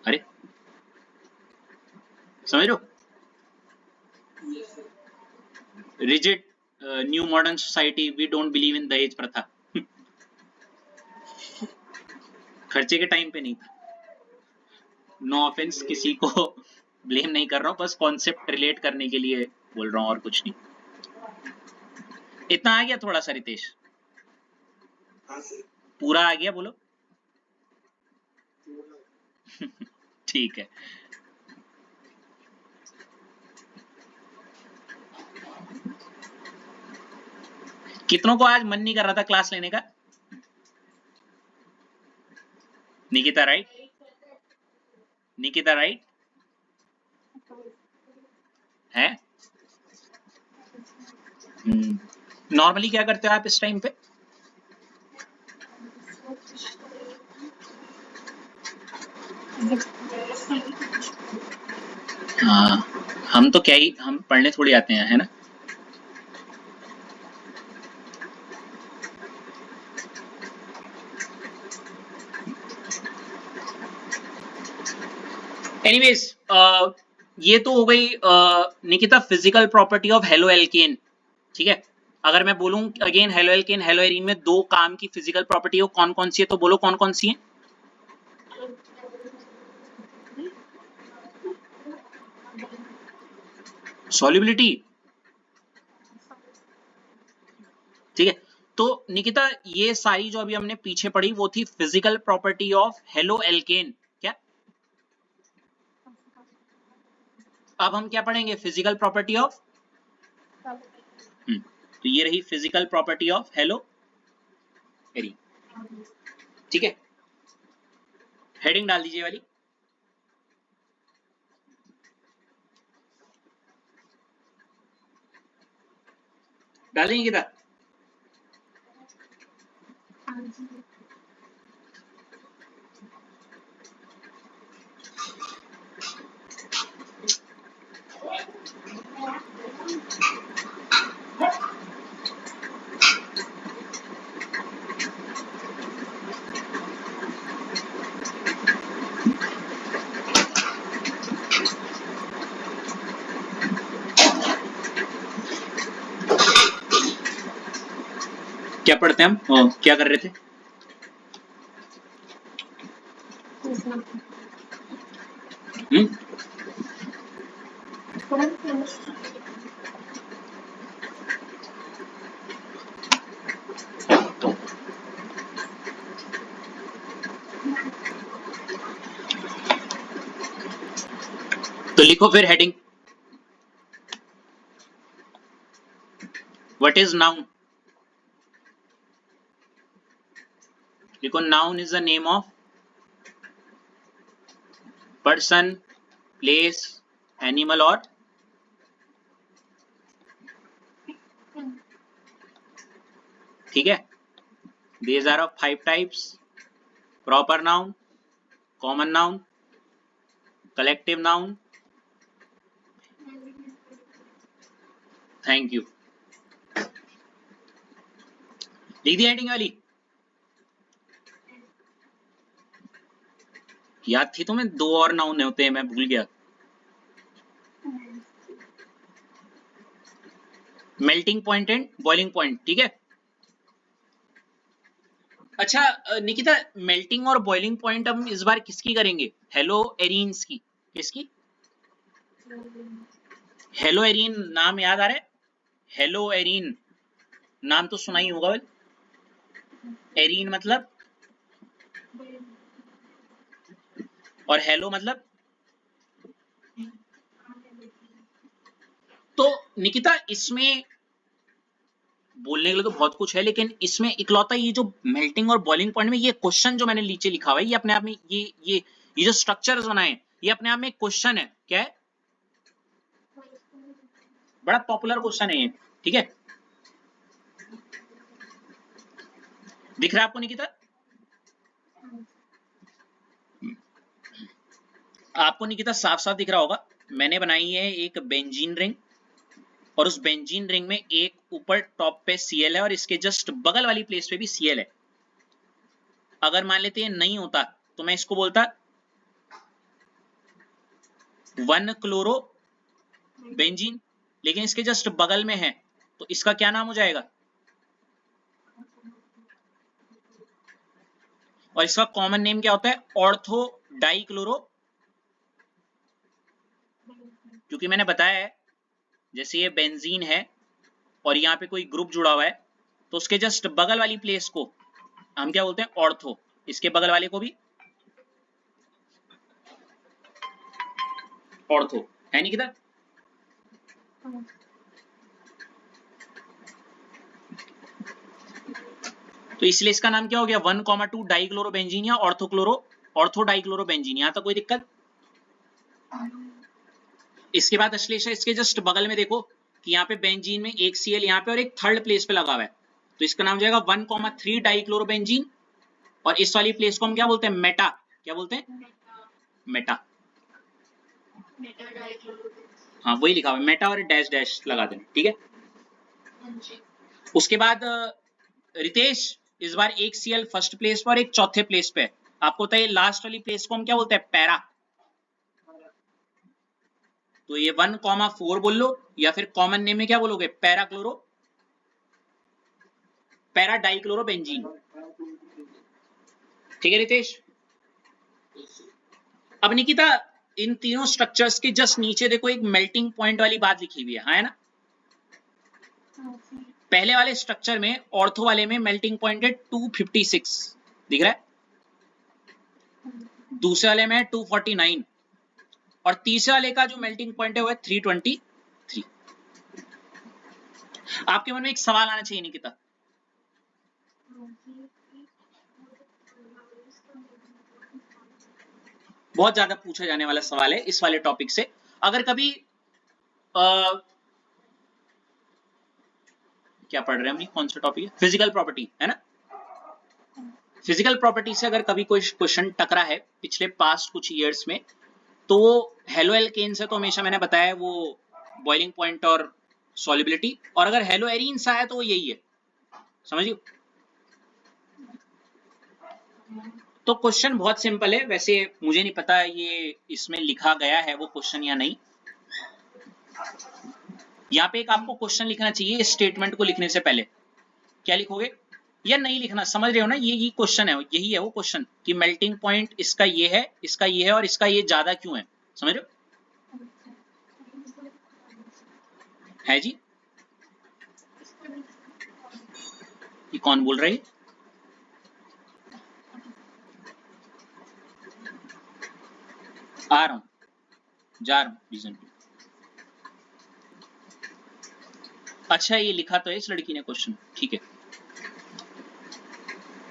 अरे समझ रहे हो, rigid new modern society, we don't believe in दहेज प्रथा। खर्चे के टाइम पे नहीं था, नो ऑफेंस, किसी को ब्लेम नहीं कर रहा हूँ, बस कॉन्सेप्ट रिलेट करने के लिए बोल रहा हूँ और कुछ नहीं। इतना आ गया थोड़ा सा रितेश? हाँ सर। पूरा आ गया बोलो? पूरा। ठीक है। कितनों को आज मन नहीं कर रहा था क्लास लेने का? निकिता राइट? निकिता राइट है? नॉर्मली क्या करते हो आप इस टाइम पे? हाँ, हम तो क्या ही, हम पढ़ने थोड़ी आते हैं, है ना? एनीवेज, ये तो हो गई Nikita physical property of halo alkane, ठीक है? अगर मैं बोलूं again halo alkane hello arene में दो काम की फिजिकल प्रॉपर्टी हो कौन कौन सी है, तो बोलो कौन कौन सी है? सॉल्युबिलिटी, ठीक है? तो निकिता ये सारी जो अभी हमने पीछे पढ़ी वो थी physical property of halo alkane, क्या? अब हम क्या पढ़ेंगे? फिजिकल प्रॉपर्टी ऑफ, तो ये रही physical property of hello arene, ठीक है? हेडिंग डाल दीजिए वाली। डाल देंगे किधर? क्या पढ़ते हैं हम? क्या कर रहे थे? हम्म? तो लिखो फिर हेडिंग, व्हाट इज नाउन? लिखो noun is the name of person, place, animal और ठीक है? These are of 5 types: proper noun, common noun, collective noun. Thank you. लिख दी हेडिंग वाली? याद थी तुम्हें दो और नाउन होते हैं, मैं भूल गया। Melting point and boiling point, ठीक है? अच्छा निकिता, मेल्टिंग और बॉइलिंग पॉइंट हम इस बार किसकी करेंगे? हेलो एरीन्स की। किसकी? हेलो एरीन नाम याद आ रहा है? हेलो एरीन नाम तो सुना ही होगा। एरीन मतलब, और हेलो मतलब? तो निकिता इसमें बोलने के लिए तो बहुत कुछ है, लेकिन इसमें इकलौता ये जो मेल्टिंग और बॉइलिंग पॉइंट में ये क्वेश्चन जो मैंने नीचे लिखा हुआ है, ये अपने आप में ये जो स्ट्रक्चर्स बनाए हैं, ये अपने आप में एक क्वेश्चन है। क्या है? बड़ा पॉपुलर क्वेश्चन है ये, ठीक है? दिख रहा है आपको निकिता? आपको निकिता साफ साफ दिख रहा होगा। मैंने बनाई है एक बेंजीन रिंग, और उस बेंजीन रिंग में एक ऊपर टॉप पे Cl है और इसके जस्ट बगल वाली प्लेस पे भी Cl है। अगर मान लेते ये नहीं होता तो मैं इसको बोलता 1 क्लोरो बेंजीन, लेकिन इसके जस्ट बगल में है तो इसका क्या नाम हो जाएगा? और इसका कॉमन नेम क्या होता है? ऑर्थो डाइक्लोरो, क्योंकि मैंने बताया है जैसे ये बेंजीन है और यहाँ पे कोई ग्रुप जुड़ा हुआ है, तो उसके जस्ट बगल वाली प्लेस को हम क्या बोलते हैं, ऑर्थो। इसके बगल वाले को भी ऑर्थो, है नहीं किधर? तो इसलिए इसका नाम क्या हो गया, 1,2 डाइक्लोरोबेंजीन या ऑर्थो डाइक्लोरोबेंजीन। यहां तक कोई दिक्कत? इसके बाद अश्लेषा इसके जस्ट बगल में देखो कि यहाँ पे बेंजीन में एक Cl यहाँ पे और एक थर्ड प्लेस पे लगा हुआ है, तो इसका नाम जाएगा 1,3 डाइक्लोरोबेंजीन। और इस वाली प्लेस को हम क्या बोलते हैं, मेटा। क्या बोलते हैं? मेटा। हाँ वही लिखा हुआ है, मेटा और डैश डैश लगा देना, ठीक है। उसके बाद रितेश इस बार एक Cl फर्स्ट प्लेस पर और एक चौथे प्लेस पे है। आपको बताइए लास्ट वाली प्लेस को हम क्या बोलते हैं, पैरा। तो ये 1,4 बोल लो, या फिर कॉमन नेम में क्या बोलोगे, पैरा डाइक्लोरोबेंजीन। ठीक है रितेश। अब निकिता इन तीनों स्ट्रक्चर्स के जस्ट नीचे देखो एक मेल्टिंग पॉइंट वाली बात लिखी हुई है ना। पहले वाले स्ट्रक्चर में, ऑर्थो वाले में मेल्टिंग पॉइंट है 256, दिख रहा है। दूसरे वाले में 249 और तीसरे वाले का जो मेल्टिंग पॉइंट है वो है 323। आपके मन में एक सवाल आना चाहिए निकिता, बहुत ज्यादा पूछा जाने वाला सवाल है इस वाले टॉपिक से। अगर कभी क्या पढ़ रहे हैं हम, कौन सा टॉपिक है, फिजिकल प्रॉपर्टी है ना। फिजिकल प्रॉपर्टी से अगर कभी कोई क्वेश्चन टकरा है पिछले पास्ट कुछ ईयर्स में, तो वो हेलो एल्केन्स है तो हमेशा मैंने बताया वो बॉइलिंग पॉइंट और सॉल्युबिलिटी, और अगर हेलो एरीन्स आया तो वो यही है, समझिए। तो क्वेश्चन बहुत सिंपल है, वैसे मुझे नहीं पता ये इसमें लिखा गया है वो क्वेश्चन या नहीं। यहाँ पे एक आपको क्वेश्चन लिखना चाहिए इस स्टेटमेंट को लिखने से पहले। क्या लिखोगे या नहीं लिखना, समझ रहे हो ना, ये क्वेश्चन है, यही है वो क्वेश्चन कि मेल्टिंग पॉइंट इसका ये है, इसका ये है और इसका ये ज्यादा क्यों है, समझ रहे हो? है जी, ये कौन बोल रही है? आ रहा हूं, जा रहा हूं रीजन। अच्छा ये लिखा तो है इस लड़की ने क्वेश्चन, ठीक है।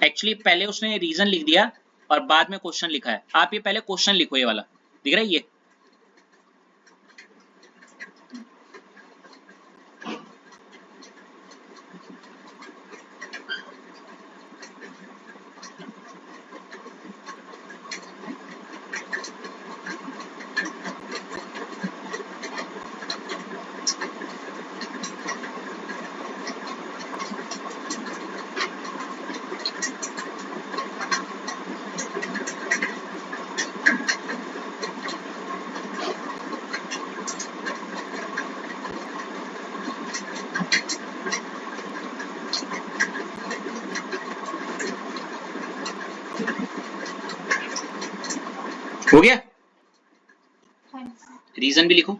एक्चुअली पहले उसने रीजन लिख दिया और बाद में क्वेश्चन लिखा है। आप ये पहले क्वेश्चन लिखो, ये वाला दिख रहा है ये। हो गया, रीजन भी लिखो।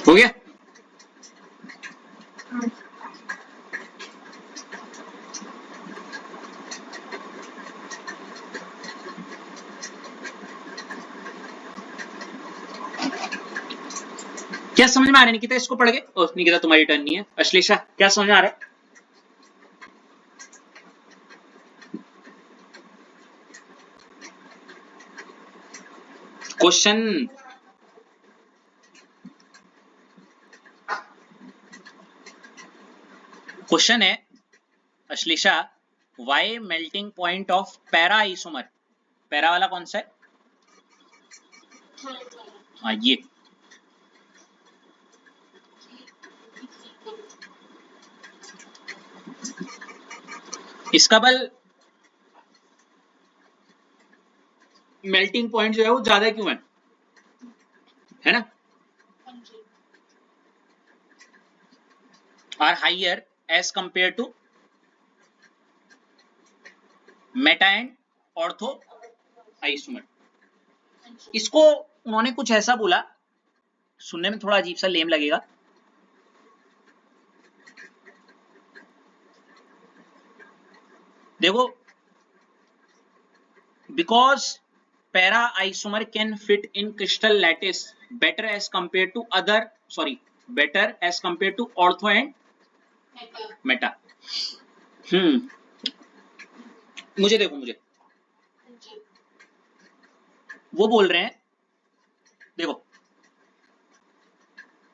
हो गया, क्या समझ में आ रहा है निकिता इसको पढ़ के? ओह निकिता तुम्हारी टर्न नहीं है, अश्लेषा क्या समझ में आ रहा है? क्वेश्चन क्वेश्चन है Ashlesha, why melting point of para isomer para वाला कौन सा है? हाँ ये इसका बल मेल्टिंग पॉइंट जो है वो ज्यादा क्यों है ना? Are higher as compare to meta and ortho isomer. इसको उन्होंने कुछ ऐसा बोला, सुनने में थोड़ा अजीब सा लेम लगेगा, देखो, because para isomer can fit in crystal lattice better as compare to other, sorry, better as compare to ortho and meta. मुझे देखो, मुझे वो बोल रहे हैं, देखो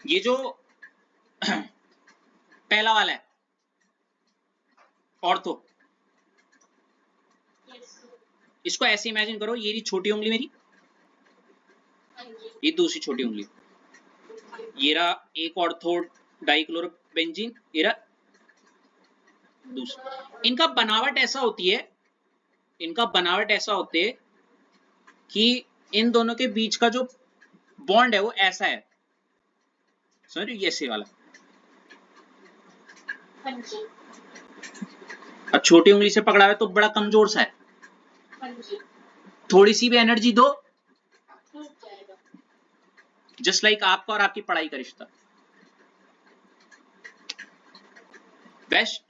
ये जो पहला वाला है ऑर्थो, इसको ऐसे इमेजिन करो, ये रही छोटी उंगली मेरी, ये दूसरी छोटी उंगली, ये रहा एक ऑर्थो डाइक्लोरोबेंजीन, ये रहा दूसरा। इनका बनावट ऐसा होती है, इनका बनावट ऐसा होती है कि इन दोनों के बीच का जो बॉन्ड है वो ऐसा है, समझ रहे हो, ये ऐसे वाला। अब छोटी उंगली से पकड़ा हुआ तो बड़ा कमजोर सा है, थोड़ी सी भी एनर्जी दो, जस्ट लाइक आपका और आपकी पढ़ाई का रिश्ता। बेस्ट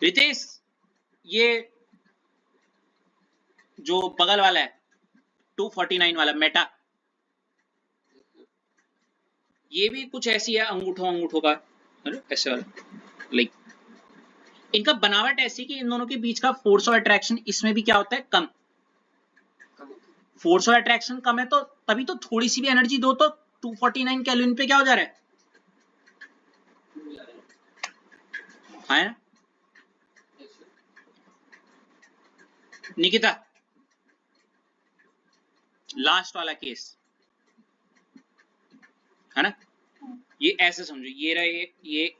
रितेश, ये जो बगल वाला है 249 वाला मेटा, ये भी कुछ ऐसी है, अंगूठों का ऐसे वाला, लाइक इनका बनावट ऐसी कि इन दोनों के बीच का फोर्स ऑफ अट्रैक्शन इसमें भी क्या होता है, कम। फोर्स ऑफ अट्रैक्शन कम है तो तभी तो थोड़ी सी भी एनर्जी दो तो 249 केल्विन पे क्या हो जा रहा है, है ना? निकिता, लास्ट वाला केस है ना, ये ऐसे समझो, ये रहा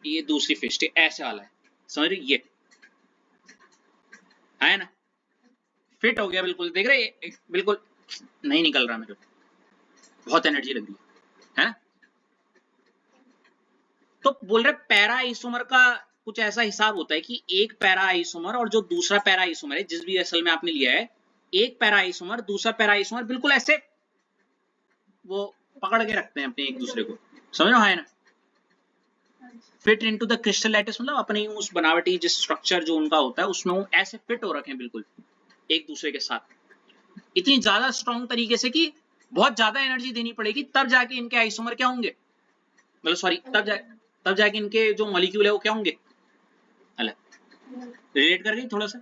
ये दूसरी फिस्ट ऐसे वाला है, समझ रहे, ये है ना, फिट हो गया बिल्कुल, देख रहे बिल्कुल नहीं निकल रहा मेरे, बहुत एनर्जी लग रही है ना? तो बोल रहे पैरा आइसोमर का कुछ ऐसा हिसाब होता है कि एक पैरा आइसोमर और जो दूसरा पैरा आइसोमर है, जिस भी वेसल में आपने लिया है, एक पैरा आइसोमर दूसरा पैरा आइसोमर बिल्कुल ऐसे वो पकड़ के रखते हैं अपने एक दूसरे को, समझ रहे हो, है ना? Fit into the crystal lattice, मतलब अपने उस बनावटी जिस स्ट्रक्चर जो उनका होता है उसमें वो ऐसे फिट हो रखे हैं बिल्कुल एक दूसरे के साथ, इतनी ज्यादा स्ट्रॉन्ग तरीके से कि बहुत ज्यादा एनर्जी देनी पड़ेगी तब जाके इनके आइसोमर क्या होंगे, मतलब सॉरी, तब जाके इनके जो मॉलिक्यूल है वो क्या होंगे, अलग। रिलेट कर गई, थोड़ा सा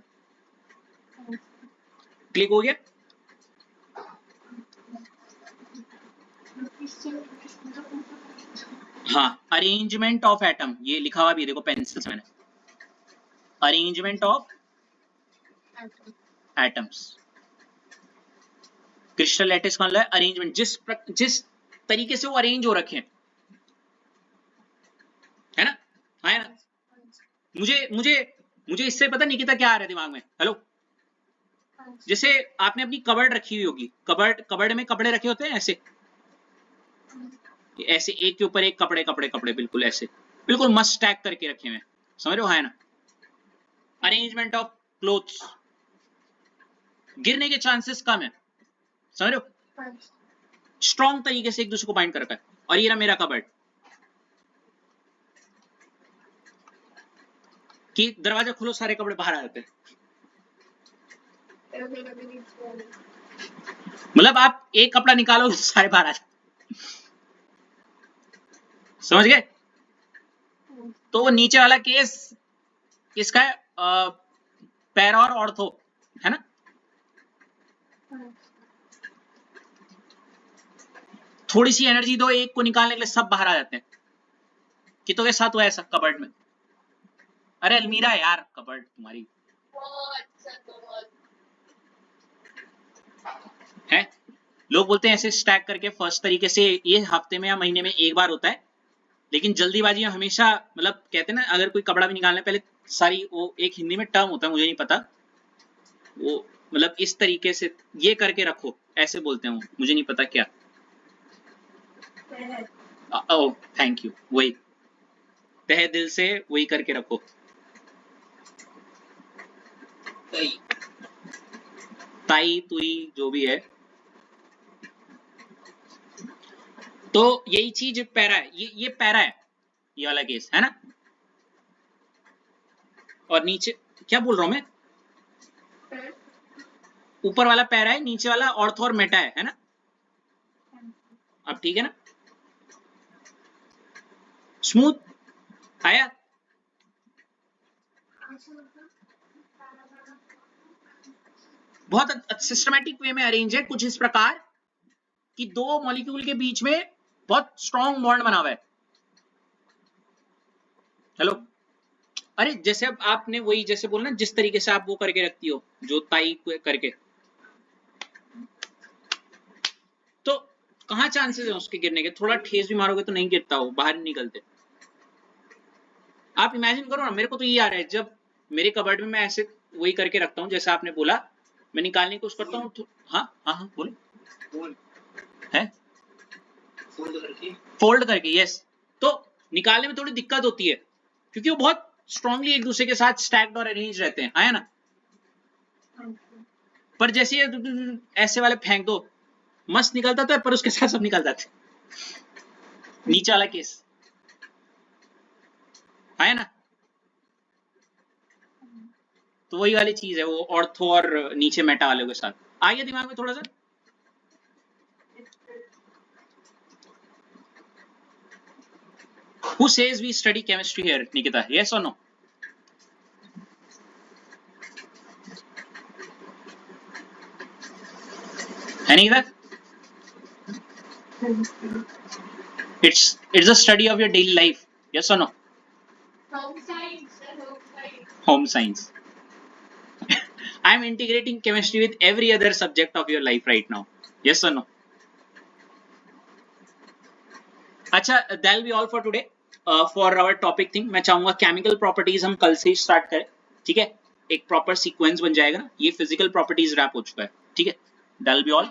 क्लिक हो गया? हाँ, अरेंजमेंट ऑफ एटम, ये लिखा हुआ भी देखो पेंसिल से मैंने, arrangement of atoms, crystal lattice का मतलब अरेंजमेंट, जिस तरीके से वो अरेंज हो रखे हैं, है ना, है ना? मुझे इससे पता निकिता क्या आ रहा है दिमाग में, हेलो, जैसे आपने अपनी कबर्ड रखी हुई होगी, कबर्ड में कपड़े रखे होते हैं ऐसे ऐसे, एक के ऊपर एक कपड़े कपड़े कपड़े, बिल्कुल ऐसे, बिल्कुल मस्त स्टैक करके रखे हुए, समझ रहे हो, है ना? अरेंजमेंट ऑफ क्लोथ्स, गिरने के चांसेस कम है, समझ रहे हो, स्ट्रॉन्ग तरीके से एक दूसरे को बाइंड कर रखा है। और ये ना मेरा कबर्ड कि दरवाजा खोलो सारे कपड़े बाहर आ जाते हैं, मतलब आप एक कपड़ा निकालो सारे बाहर आ जाते, समझ गए? तो वो नीचे वाला केस किसका है, पैरा और ऑर्थो, है ना? थोड़ी सी एनर्जी दो एक को निकालने के लिए सब बाहर आ जाते हैं। कितों के साथ हुआ ऐसा कबर्ड में? अरे अलमीरा यार, कबर्ड तुम्हारी है। लोग बोलते हैं ऐसे स्टैक करके फर्स्ट तरीके से ये हफ्ते में या महीने में एक बार होता है, लेकिन जल्दीबाजी में हमेशा मतलब कहते हैं ना, अगर कोई कपड़ा भी निकालना है पहले सारी, वो एक हिंदी में टर्म होता है मुझे नहीं पता, वो मतलब इस तरीके से ये करके रखो, ऐसे बोलते हैं वो, मुझे नहीं पता क्या। ओह थैंक यू, वही तहे दिल से वही करके रखो। ताई तुई जो भी है, तो यही चीज पैरा है, ये पैरा है, ये वाला केस है ना। और नीचे क्या बोल रहा हूं मैं, ऊपर वाला पैरा है, नीचे वाला ऑर्थो और मेटा है ना। अब ठीक है ना, स्मूथ आया। बहुत सिस्टमैटिक वे में अरेंज है, कुछ इस प्रकार कि दो मॉलिक्यूल के बीच में बहुत स्ट्रॉन्ग बॉन्ड बना हुआ है। हेलो, अरे जैसे अब आपने वही जैसे बोलना, जिस तरीके से आप वो करके रखती हो जो ताई करके, तो कहाँ चांसेस है उसके गिरने के, थोड़ा ठेस भी मारोगे तो नहीं गिरता, वो बाहर नहीं निकलते। आप इमेजिन करो ना, मेरे को तो ये आ रहा है, जब मेरे कबर्ड में मैं ऐसे वही करके रखता हूँ जैसा आपने बोला, मैं निकालने की कोशिश करता हूँ तो हाँ हाँ हाँ बोलो, है फोल्ड करके, यस, तो निकालने में थोड़ी दिक्कत होती है क्योंकि वो बहुत स्ट्रांगली एक दूसरे के साथ स्टैक्ड और अरेंज रहते हैं, आया ना। पर जैसे ये ऐसे वाले फेंक दो, मस्त निकलता था, पर उसके साथ सब निकल जाते। नीचे वाला केस आया ना, तो वही वाली चीज है, वो ऑर्थो और नीचे मेटा वाले के साथ आ गया दिमाग में थोड़ा सा। Who says we study chemistry here, Nikita? Yes or no? है Nikita? It's a study of your daily life. Yes or no? Home science. Home science. I'm integrating chemistry with every other subject of your life right now. Yes or no? अच्छा, that'll be all for today. For our topic thing, मैं चाहूंगा केमिकल प्रॉपर्टीज हम कल से ही स्टार्ट करें, ठीक है। एक प्रॉपर सीक्वेंस बन जाएगा ना, ये फिजिकल प्रॉपर्टीज रैप हो चुका है, ठीक है। That'll be all.